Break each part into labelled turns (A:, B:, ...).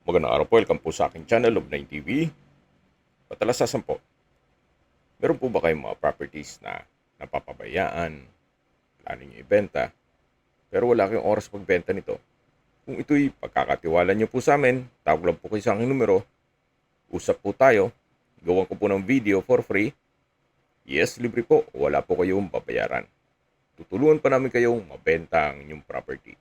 A: Magandang araw po, welcome po sa aking channel, Love9 TV. Patalasasan po, meron po ba kayong mga properties na napapabayaan, plano nyo ibenta, pero wala kayong oras pagbenta nito? Kung ito'y pagkakatiwala nyo po sa amin, tawag lang po kayo sa aking numero, usap po tayo, gawan ko po ng video for free. Yes, libre po, wala po kayong babayaran. Tutulungan pa namin kayong mabenta ang inyong property.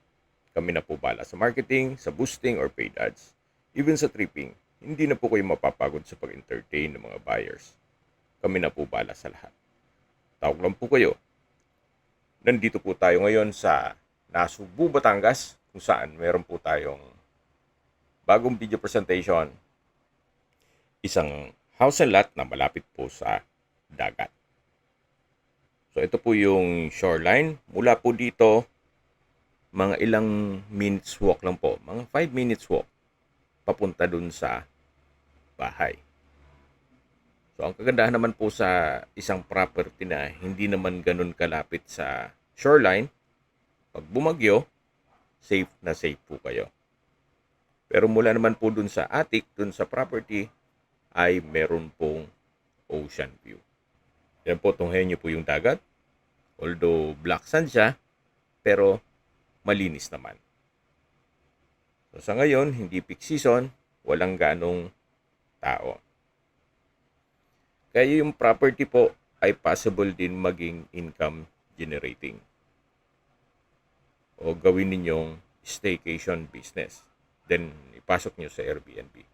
A: Kami na po bala sa marketing, sa boosting or paid ads. Even sa tripping, hindi na po kayo mapapagod sa pag-entertain ng mga buyers. Kami na po bala sa lahat. Tawag lang po kayo. Nandito po tayo ngayon sa Nasugbu, Batangas, kung saan meron po tayong bagong video presentation. Isang house and lot na malapit po sa dagat. So ito po yung shoreline. Mula po dito, mga ilang minutes walk lang po. Mga 5 minutes walk papunta dun sa bahay. So, ang kagandahan naman po sa isang property na hindi naman ganun kalapit sa shoreline, pag bumagyo, safe na safe po kayo. Pero mula naman po dun sa attic, dun sa property, ay meron pong ocean view. Yan po, tunghayan nyo po yung dagat. Although black sand siya, pero malinis naman. So, sa ngayon, hindi peak season, walang ganong tao. Kaya yung property po ay possible din maging income generating. O gawin ninyong staycation business. Then, ipasok nyo sa Airbnb.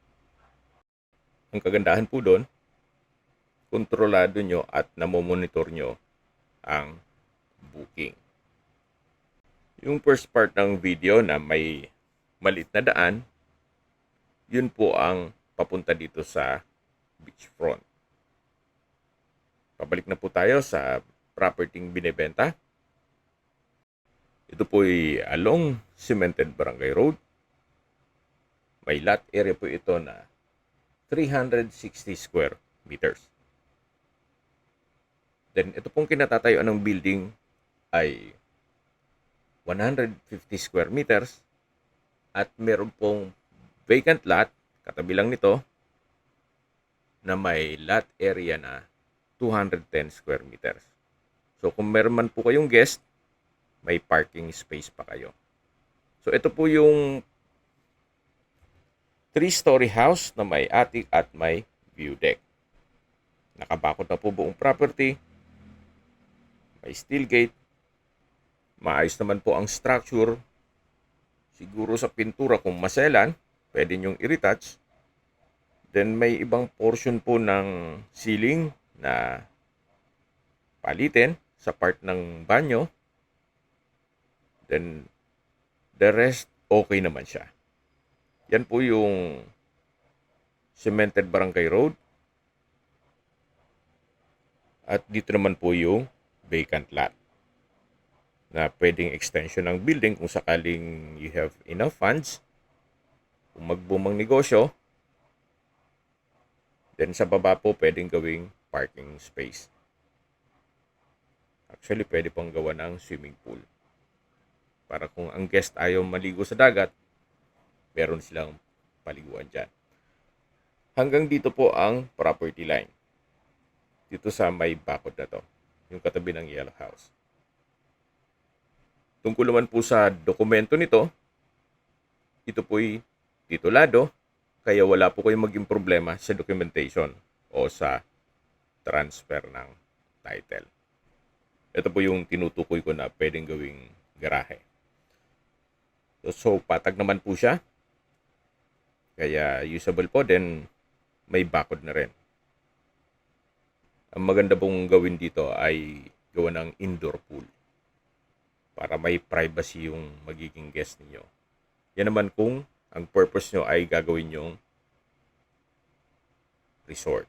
A: Ang kagandahan po doon, kontrolado nyo at namomonitor nyo ang booking. Yung first part ng video na may maliit na daan, yun po ang papunta dito sa beachfront. Pabalik na po tayo sa property binebenta. Ito po ay along Cemented Barangay Road. May lot area po ito na 360 square meters. Then ito pong kinatatayuan ng building ay 150 square meters. At meron pong vacant lot, katabi lang nito, na may lot area na 210 square meters. So kung meron man po kayong guest, may parking space pa kayo. So ito po yung 3-story house na may attic at may view deck. Nakabakod na po buong property. May steel gate. Maayos naman po ang structure. Siguro sa pintura kung maselan, pwede nyong i-retouch. Then may ibang portion po ng ceiling na palitin sa part ng banyo. Then the rest okay naman siya. Yan po yung Cemented Barangay Road. At dito naman po yung vacant lot na pwedeng extension ng building kung sakaling you have enough funds. Kung magbumang negosyo, then sa baba po pwedeng gawing parking space. Actually, pwede pong gawa ng swimming pool. Para kung ang guest ayaw maligo sa dagat, meron silang paliguan dyan. Hanggang dito po ang property line. Dito sa may bakod na to. Yung katabi ng yellow house. Tungkol naman po sa dokumento nito, ito po'y titulado, kaya wala po kayong maging problema sa documentation o sa transfer ng title. Ito po yung tinutukoy ko na pwedeng gawing garahe. So patag naman po siya, kaya usable po, then may bakod na rin. Ang maganda pong gawin dito ay gawa ng indoor pool para may privacy yung magiging guest ninyo. Yan naman kung ang purpose nyo ay gagawin yung resort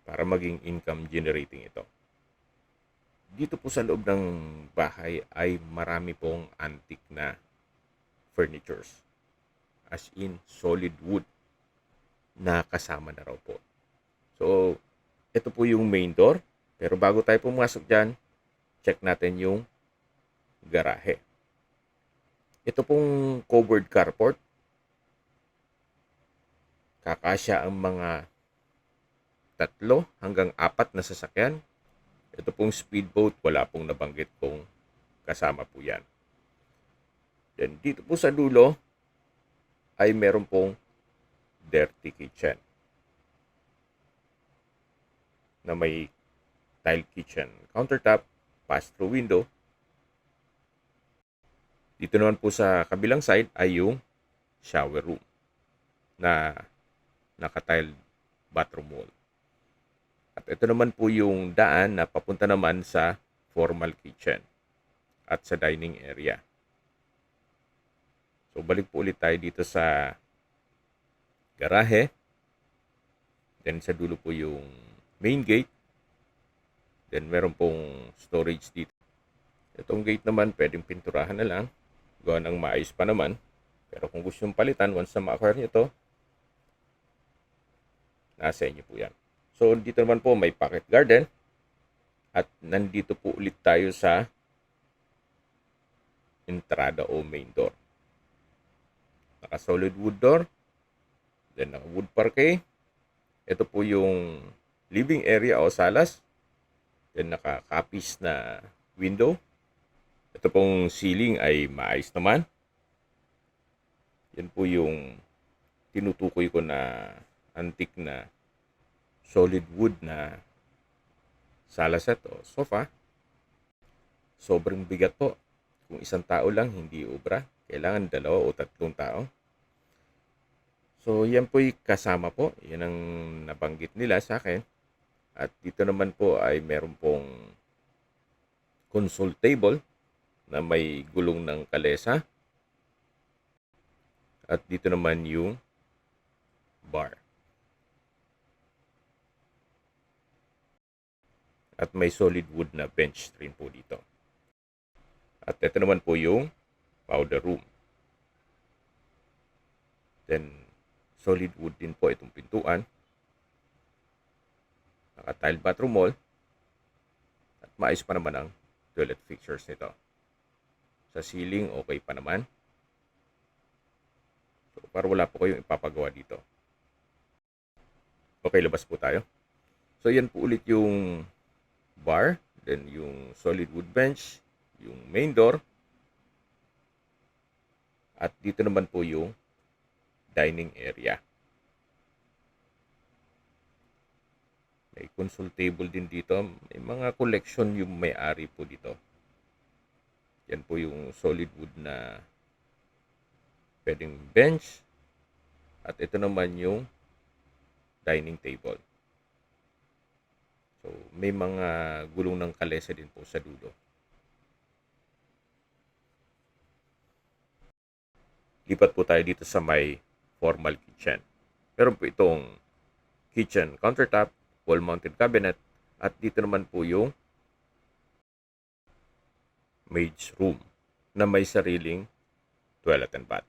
A: para maging income generating ito. Dito po sa loob ng bahay ay marami pong antique na furnitures. As in solid wood na kasama na raw po. So, ito po yung main door. Pero bago tayo pumasok dyan, check natin yung garahe. Ito pong covered carport kakasya ang mga 3 hanggang 4 na sasakyan. Ito pong speedboat, wala pong nabanggit kung kasama po yan. Then dito po sa dulo ay meron pong dirty kitchen na may tile kitchen countertop, pass-through window. Dito naman po sa kabilang side ay yung shower room na naka-tiled bathroom wall. At ito naman po yung daan na papunta naman sa formal kitchen at sa dining area. So balik po ulit tayo dito sa garahe. Then sa dulo po yung main gate. Then meron pong storage dito. Itong gate naman pwedeng pinturahan na lang. Gawa ng maayos pa naman. Pero kung gusto nyo palitan, once na ma-acquire nyo to, nasa inyo po yan. So dito naman po may pocket garden. At nandito po ulit tayo sa entrada o main door. Naka solid wood door. Then naka wood parquet. Ito po yung living area o salas. Then naka kapis na window. Ito pong ceiling ay maayos naman. Yan po yung tinutukoy ko na antique na solid wood na sala set o sofa. Sobrang bigat po. Kung isang tao lang, hindi ubra. Kailangan 2 o 3 tao. So, yan po'y kasama po. Yan ang nabanggit nila sa akin. At dito naman po ay meron pong console table na may gulong ng kalesa. At dito naman yung bar. At may solid wood na bench rin po dito. At ito naman po yung powder room. Then, solid wood din po itong pintuan. Naka-tile bathroom wall. At maayos pa naman ang toilet fixtures nito. Sa ceiling, okay pa naman. So, para wala po kayong ipapagawa dito. Okay, labas po tayo. So, yan po ulit yung bar. Then, yung solid wood bench. Yung main door. At dito naman po yung dining area. May console table din dito. May mga collection yung may-ari po dito. Yan po yung solid wood na pwedeng bench. At ito naman yung dining table. So, may mga gulong ng kalesa din po sa dulo. Lipat po tayo dito sa may formal kitchen. Meron po itong kitchen countertop, wall-mounted cabinet, at dito naman po yung maid's room na may sariling toilet and bath.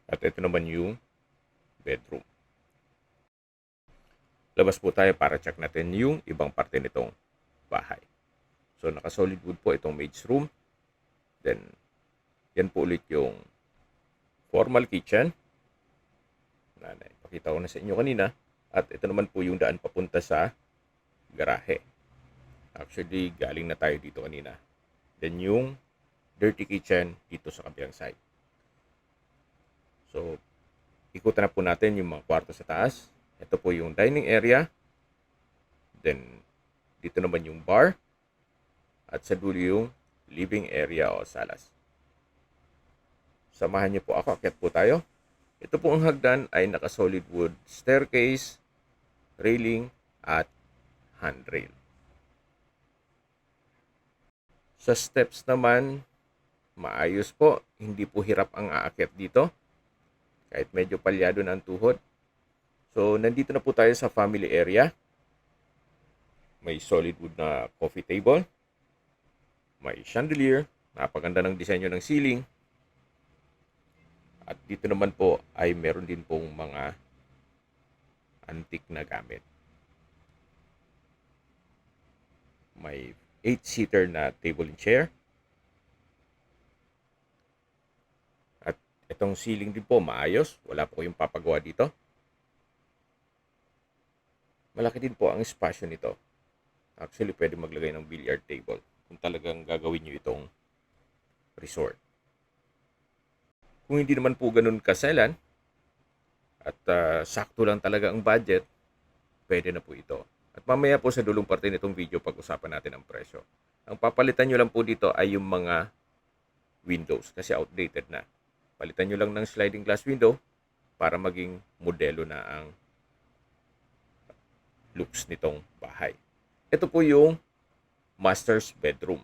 A: At ito naman yung bedroom. Labas po tayo para check natin yung ibang parte nitong bahay. So, naka-solid wood po itong maid's room. Then, yan po ulit yung formal kitchen. Pakita ko na sa inyo kanina. At ito naman po yung daan papunta sa garahe. Actually, galing na tayo dito kanina. Then yung dirty kitchen dito sa kabilang side. So, ikutan na po natin yung mga kwarto sa taas. Ito po yung dining area. Then, dito naman yung bar. At sa dulo yung living area o salas. Samahan niyo po ako. Akyat po tayo. Ito po ang hagdan ay naka-solid wood staircase, railing, at handrail. Sa steps naman, maayos po. Hindi po hirap ang aakyat dito. Kahit medyo palyado na ang tuhod. So, nandito na po tayo sa family area. May solid wood na coffee table. May chandelier. Napaganda ng disenyo ng ceiling. At dito naman po ay meron din pong mga antique na gamit. May 8-seater na table and chair. At ito Itong ceiling din po maayos. Wala po kayong papagawa dito. Malaki din po ang espasyo nito. Actually, pwede maglagay ng billiard table kung talagang gagawin nyo itong resort. Kung hindi naman po ganun kaselan at sakto lang talaga ang budget, pwede na po ito. At mamaya po sa dulong parte nitong video, pag-usapan natin ang presyo. Ang papalitan nyo lang po dito ay yung mga windows kasi outdated na. Palitan nyo lang ng sliding glass window para maging modelo na ang looks nitong bahay. Ito po yung master's bedroom.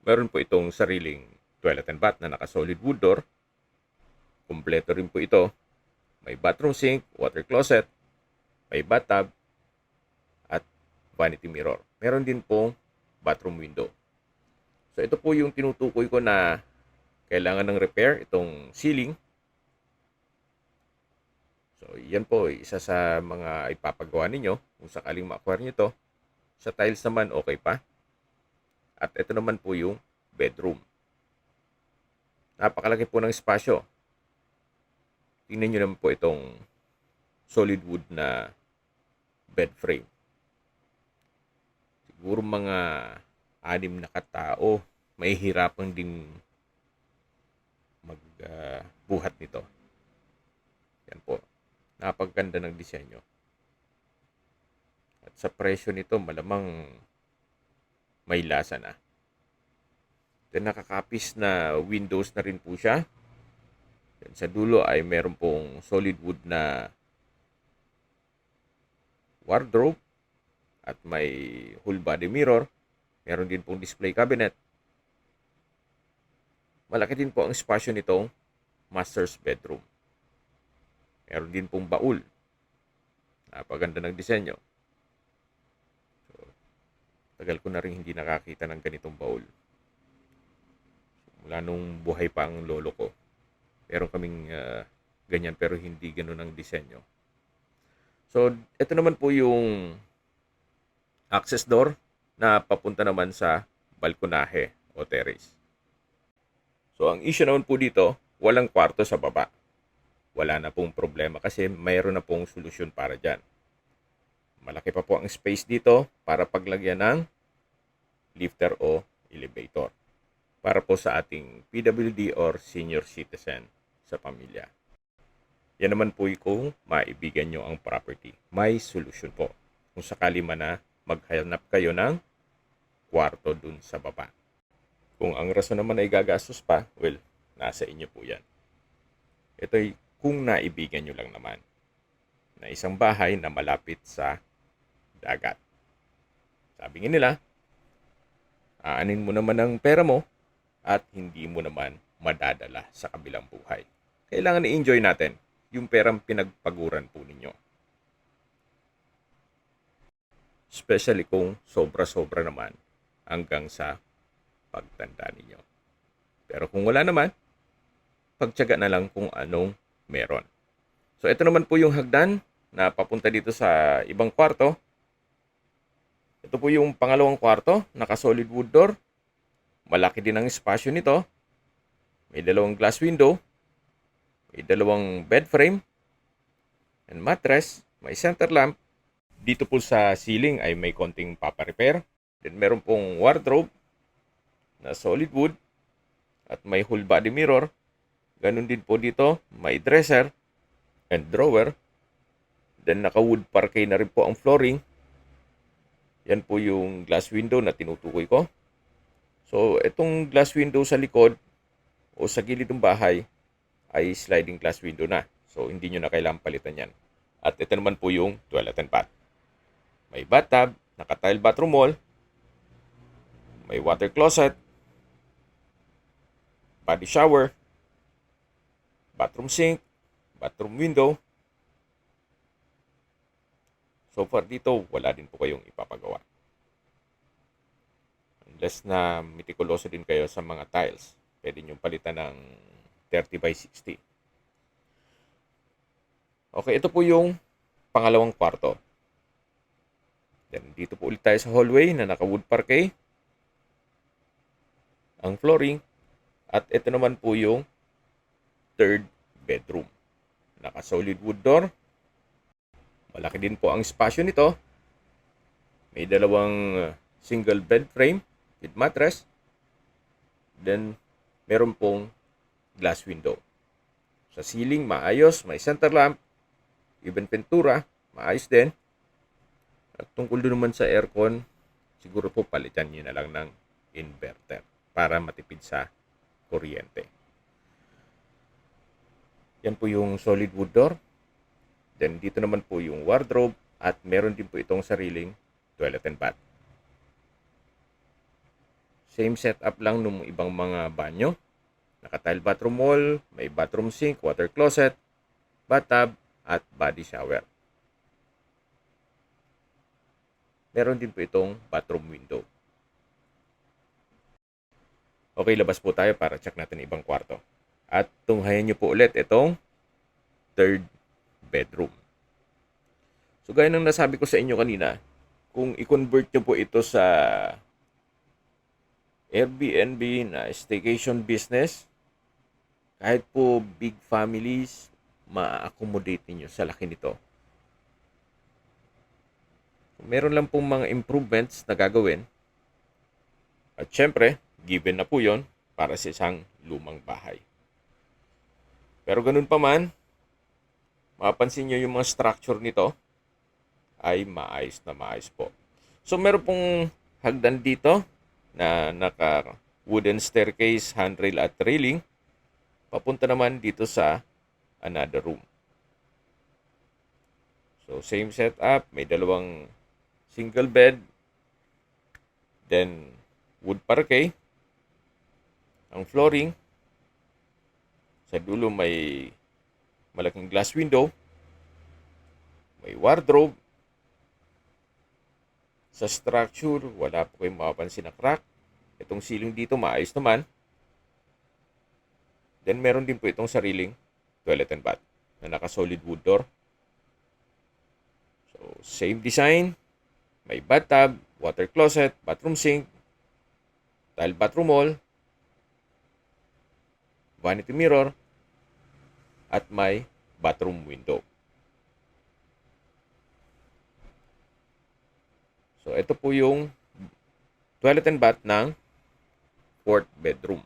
A: Meron po itong sariling toilet and bath na naka-solid wood door. Kompleto rin po ito. May bathroom sink, water closet, may bathtub, at vanity mirror. Meron din pong bathroom window. So ito po yung tinutukoy ko na kailangan ng repair, itong ceiling. So yan po, isa sa mga ipapagawa ninyo kung sakaling ma-acquire nyo ito. Sa tiles naman, okay pa. At ito naman po yung bedroom. Napakalaki po ng espasyo. Tingnan nyo naman po itong solid wood na bed frame. Siguro mga 6 na katao may hirapan din magbuhat nito. Yan po. Napaganda ng disenyo. At sa presyo nito, malamang may lasa na. Then nakakapis na windows na rin po siya. Then sa dulo ay meron pong solid wood na wardrobe at may whole body mirror. Meron din pong display cabinet. Malaki din po ang espasyo nitong master's bedroom. Meron din pong baul. Napaganda ng disenyo. So, tagal ko na rin hindi nakakita ng ganitong baul. Mula nung buhay pa ang lolo ko. Meron kaming ganyan pero hindi ganun ang disenyo. So, ito naman po yung access door na papunta naman sa balkonahe o terrace. So, ang issue naman po dito, walang kwarto sa baba. Wala na pong problema kasi mayroon na pong solusyon para dyan. Malaki pa po ang space dito para paglagyan ng lifter o elevator. Para po sa ating PWD or senior citizen sa pamilya. Yan naman po kung maibigan nyo ang property. May solusyon po. Kung sakali man na maghanap kayo ng kwarto dun sa baba. Kung ang rason naman ay gagastos pa, well, nasa inyo po yan. Ito'y kung naibigan nyo lang naman na isang bahay na malapit sa dagat. Sabi nga nila, aanin mo naman ang pera mo at hindi mo naman madadala sa kabilang buhay. Kailangan i-enjoy natin yung perang pinagpaguran po ninyo. Especially kung sobra-sobra naman hanggang sa pagtanda ninyo. Pero kung wala naman, pagtiyaga na lang kung anong meron. So ito naman po yung hagdan na papunta dito sa ibang kwarto. Ito po yung pangalawang kwarto, naka-solid wood door. Malaki din ang espasyo nito. May 2 glass window. May 2 bed frame and mattress. May center lamp. Dito po sa ceiling ay may konting papa-repair. Then meron pong wardrobe na solid wood at may whole body mirror. Ganun din po dito, may dresser and drawer. Then naka-wood parquet na rin po ang flooring. Yan po yung glass window na tinutukoy ko. So, itong glass window sa likod o sa gilid ng bahay ay sliding glass window na. So, hindi nyo na kailangan palitan yan. At ito naman po yung toilet and bath. May bathtub, naka-tile bathroom wall, may water closet, body shower, bathroom sink, bathroom window. So far dito, wala din po kayong ipapagawa. Unless na mitikuloso din kayo sa mga tiles. Pwede nyo palitan ng 30 by 60. Okay, ito po yung pangalawang kwarto. Then dito po ulit tayo sa hallway na naka-wood parquet. Ang flooring. At ito naman po yung third bedroom. Naka-solid wood door. Malaki din po ang espasyo nito. May dalawang single bed frame with mattress. Then, meron pong glass window. Sa ceiling, maayos. May center lamp. Even pintura, maayos din. At tungkol din naman sa aircon, siguro po palitan nyo na lang ng inverter para matipid sa kuryente. Yan po yung solid wood door. Then dito naman po yung wardrobe at meron din po itong sariling toilet and bath. Same setup lang nung ibang mga banyo. Naka-tile bathroom wall, may bathroom sink, water closet, bathtub, at body shower. Meron din po itong bathroom window. Okay, labas po tayo para check natin ibang kwarto. At tunghayan nyo po ulit itong third bedroom. So gaya ng nasabi ko sa inyo kanina, kung i-convert nyo po ito sa Airbnb na staycation business, kahit po big families, ma-accommodate niyo sa laki nito. Meron lang pong mga improvements na gagawin. At syempre, given na po yon para sa isang lumang bahay. Pero ganun pa man, mapapansin nyo yung mga structure nito ay maayos na maayos po. So meron pong hagdan dito na naka wooden staircase, handrail at railing. Papunta naman dito sa another room. So same setup, may dalawang single bed, then wood parquet, ang flooring, sa dulo may malaking glass window, may wardrobe, sa structure, wala po kayong mapapansin na crack. Itong ceiling dito, maayos naman. Then meron din po itong sariling toilet and bath na naka-solid wood door. So, same design. May bathtub, water closet, bathroom sink, tile bathroom wall, vanity mirror, at may bathroom window. So, ito po yung toilet and bath ng fourth bedroom.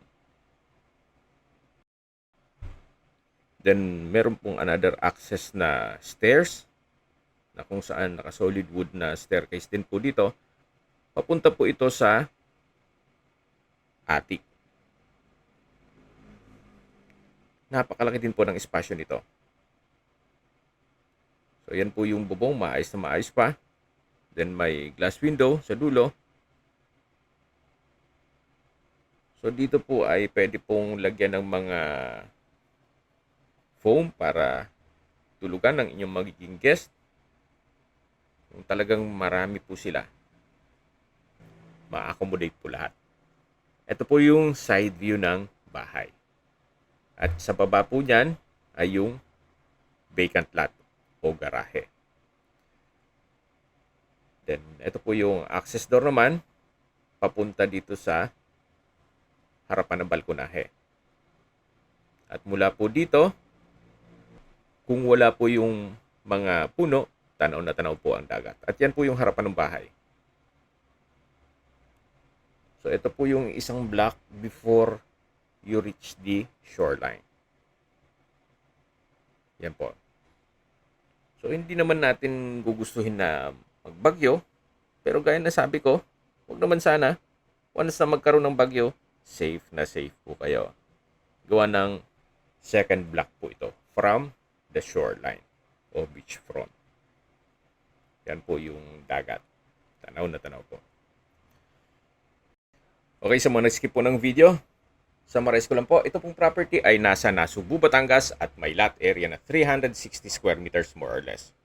A: Then, meron pong another access na stairs na kung saan naka-solid wood na staircase din po dito. Papunta po ito sa attic. Napakalaki din po ng espasyo nito. So, yan po yung bubong. Maayos na maayos pa. Then, may glass window sa dulo. So, dito po ay pwede pong lagyan ng mga foam para tulugan ng inyong magiging guest. Kung talagang marami po sila, ma-accommodate po lahat. Ito po yung side view ng bahay. At sa baba po niyan ay yung vacant lot o garahe. Then, ito po yung access door naman, papunta dito sa harapan ng balkonahe. At mula po dito, kung wala po yung mga puno, tanaw na tanaw po ang dagat. At yan po yung harapan ng bahay. So, ito po yung isang block before you reach the shoreline. Yan po. So, hindi naman natin gugustuhin na magbagyo. Pero gaya na sabi ko, huwag naman sana. Once na magkaroon ng bagyo, safe na safe po kayo. Gawa ng second block po ito from the shoreline o beachfront. Yan po yung dagat. Tanaw na tanaw po. Okay, sa mga nag-skip po ng video, summarize ko lang po, ito pong property ay nasa Nasugbu, Batangas at may lot area na 360 square meters more or less.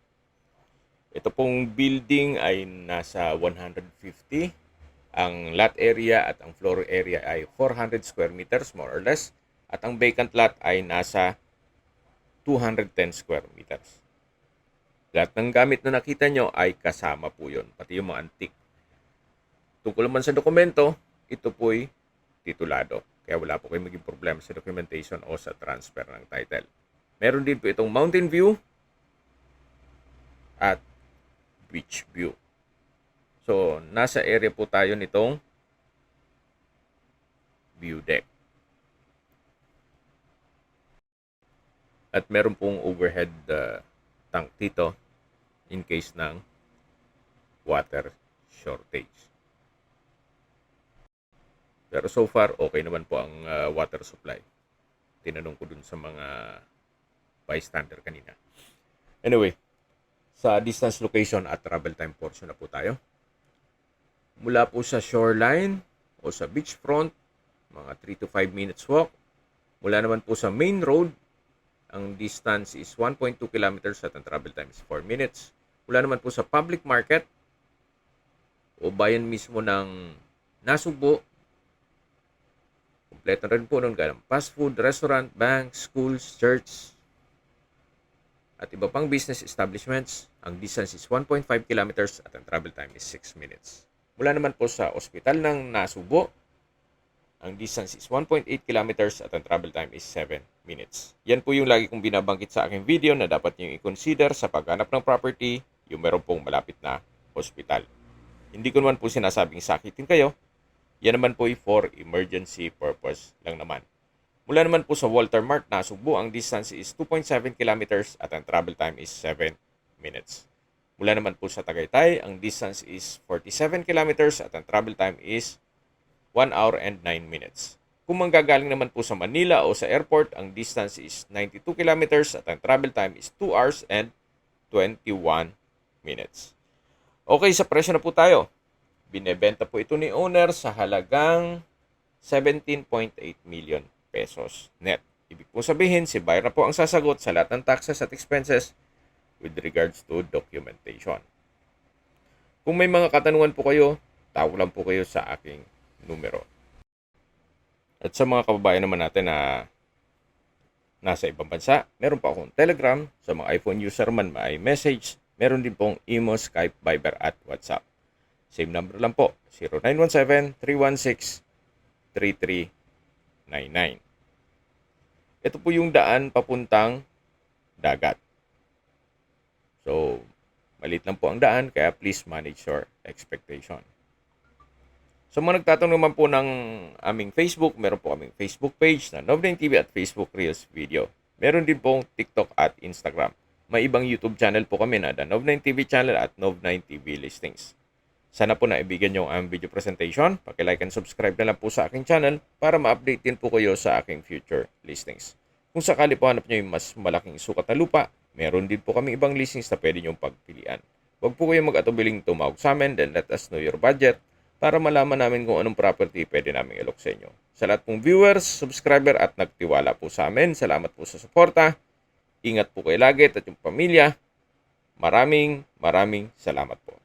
A: Ito pong building ay nasa 150. Ang lot area at ang floor area ay 400 square meters more or less. At ang vacant lot ay nasa 210 square meters. Lahat ng gamit na nakita nyo ay kasama po yun, pati yung mga antique. Tungkol naman sa dokumento, ito po'y titulado. Kaya Kaya wala po kayong maging problema sa documentation o sa transfer ng title. Meron din po itong mountain view at beach view. So, nasa area po tayo nitong view deck. At meron pong overhead tank dito in case ng water shortage. Pero so far, okay naman po ang water supply. Tinanong ko dun sa mga bystander kanina. Anyway, sa distance, location at travel time portion na po tayo. Mula po sa shoreline o sa beachfront, mga 3 to 5 minutes walk. Mula naman po sa main road, ang distance is 1.2 kilometers at ang travel time is 4 minutes. Mula naman po sa public market o bayan mismo ng Nasugbo, kompleto rin po nun kaya fast food, restaurant, bank, schools, church, at iba pang business establishments. Ang distance is 1.5 kilometers at ang travel time is 6 minutes. Mula naman po sa ospital ng Nasugbo, ang distance is 1.8 kilometers at ang travel time is 7 minutes. Yan po yung lagi kong binabanggit sa aking video na dapat nyo i-consider sa paghanap ng property, yung meron pong malapit na hospital. Hindi ko naman po sinasabing sakitin kayo. Yan naman po for emergency purpose lang naman. Mula naman po sa Walter Mart, Nasugbo, ang distance is 2.7 kilometers at ang travel time is 7 minutes. Mula naman po sa Tagaytay, ang distance is 47 kilometers at ang travel time is 1 hour and 9 minutes. Kung manggagaling naman po sa Manila o sa airport, ang distance is 92 kilometers at ang travel time is 2 hours and 21 minutes. Okay, sa presyo na po tayo. Binebenta po ito ni owner sa halagang 17.8 million pesos net. Ibig po sabihin, si buyer na po ang sasagot sa lahat ng taxes at expenses with regards to documentation. Kung may mga katanungan po kayo, tawag lang po kayo sa aking numero. At sa mga kababayan naman natin na nasa ibang bansa, meron pa akong Telegram. Sa mga iPhone user man, may message. Meron din pong Imo, Skype, Viber at WhatsApp. Same number lang po, 0917-316-3399. Ito po yung daan papuntang dagat. So, maliit lang po ang daan, kaya please manage your expectation. So, mga nagtatanong naman po ng aming Facebook, meron po kaming Facebook page na Nov9 TV at Facebook Reels Video. Meron din pong TikTok at Instagram. May ibang YouTube channel po kami na The Nov9 TV channel at Nov9 TV Listings. Sana po naibigan nyo ang video presentation. Paki-like and subscribe na lang po sa aking channel para ma-update din po kayo sa aking future listings. Kung sakali po hanap nyo yung mas malaking sukat na lupa, meron din po kami ibang listings na pwede nyong pagpilian. Huwag po kayong mag-atubiling tumawag sa amin, then let us know your budget para malaman namin kung anong property pwede namin ilok sa inyo. Sa lahat pong viewers, subscriber at nagtiwala po sa amin, salamat po sa suporta. Ingat po kayo lagi at yung pamilya. Maraming salamat po.